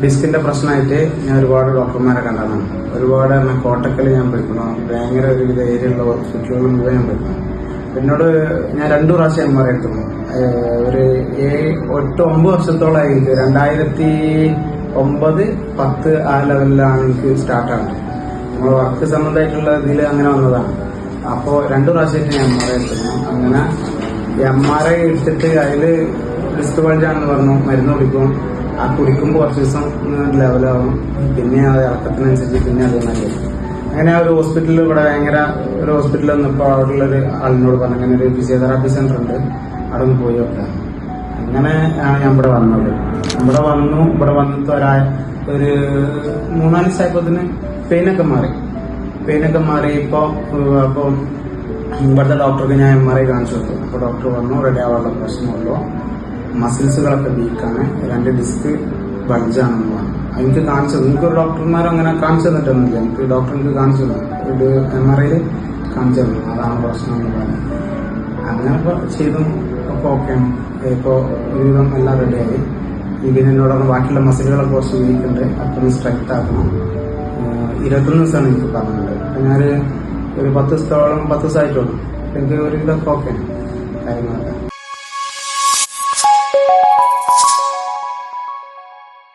ഡിസ്കിന്റെ പ്രശ്നമായിട്ട് ഞാൻ ഒരുപാട് ഡോക്ടർമാരെ കണ്ടതാണ്. ഒരുപാട് കോട്ടക്കൽ ഞാൻ പോയിക്കണം, ഭയങ്കര ഒരുവിധ ഏരിയയുള്ള ഹോസ്പിറ്റലുകൾ മുഴുവൻ ഞാൻ പോയിക്കണം. എന്നോട് ഞാൻ 2 പ്രാവശ്യം MRI എടുത്തുള്ളൂ. ഒരു 8-9 വർഷത്തോളമായി. 2009-10 ആ ലെവലിലാണ് എനിക്ക് സ്റ്റാർട്ടാകുന്നത്. നമ്മൾ വർക്ക് സംബന്ധമായിട്ടുള്ള ഇതിൽ അങ്ങനെ വന്നതാണ്. അപ്പോൾ 2 പ്രാവശ്യമായിട്ട് ഞാൻ MRI എടുത്തിരുന്നു. അങ്ങനെ MRI എടുത്തിട്ട് അതിൽ ഡിസ്ക് ബൾജാണെന്ന് പറഞ്ഞു. മരുന്ന് കുടിക്കും. ആ കുടിക്കുമ്പോൾ കുറച്ച് ദിവസം ലെവലാവും. പിന്നെ അത് ഇറക്കത്തിനനുസരിച്ച് പിന്നെ അത് നല്ലത്. അങ്ങനെ ഒരു ഹോസ്പിറ്റലിൽ ഇവിടെ ഭയങ്കര ഒരു ഹോസ്പിറ്റലിൽ വന്നപ്പോൾ അവിടെയുള്ളൊരു ആളിനോട് പറഞ്ഞു ഇങ്ങനെ ഒരു ഫിസിയോതെറാപ്പി സെന്റർ ഉണ്ട്, അവിടെ ഒന്ന് പോയി നോക്കാം. അങ്ങനെ ആണ് ഞാൻ ഇവിടെ വന്നത്. ഇവിടെ വന്നിട്ട് ഒരു 3-4 ദിവസമായപ്പോത്തിന് പെയിനൊക്കെ മാറി. അപ്പോൾ ഇവിടുത്തെ ഡോക്ടർക്ക് ഞാൻ MRI കാണിച്ചു കൊടുത്തു. അപ്പോൾ ഡോക്ടർ പറഞ്ഞു റെഡി ആവാനുള്ള പ്രശ്നമുള്ളൂ, മസിൽസുകളൊക്കെ വീക്കാണ്, 2 ഡിസ്ക് ബൾജാണെന്ന് പറഞ്ഞു. എനിക്ക് കാണിച്ചത് എനിക്കൊരു ഡോക്ടർമാരും അങ്ങനെ കാണിച്ചു തന്നിട്ടൊന്നുമില്ല. എനിക്ക് കാണിച്ചു തന്നു, ഒരു MRIയിൽ കാണിച്ചു തന്നു, അതാണ് പ്രശ്നം എന്ന് പറഞ്ഞു. അങ്ങനെ ഇപ്പോൾ ചെയ്തു. അപ്പോൾ ഓക്കെ, ഇപ്പോൾ ഒരുവിധം എല്ലാം റെഡിയായി. ഇതിന് എന്നോട് ബാക്കിയുള്ള മസിലുകളൊക്കെ കുറച്ച് വീക്കുണ്ട്, അപ്പം സ്ട്രെങ്ത് ആക്കണം. 21 ദിവസമാണ് എനിക്ക് പറഞ്ഞത്. അപ്പം ഞാനൊരു 10 ദിവസമായിട്ടുള്ളൂ. എനിക്ക് ഒരുവിധമൊക്കെ ഓക്കെ കാര്യങ്ങളൊക്കെ.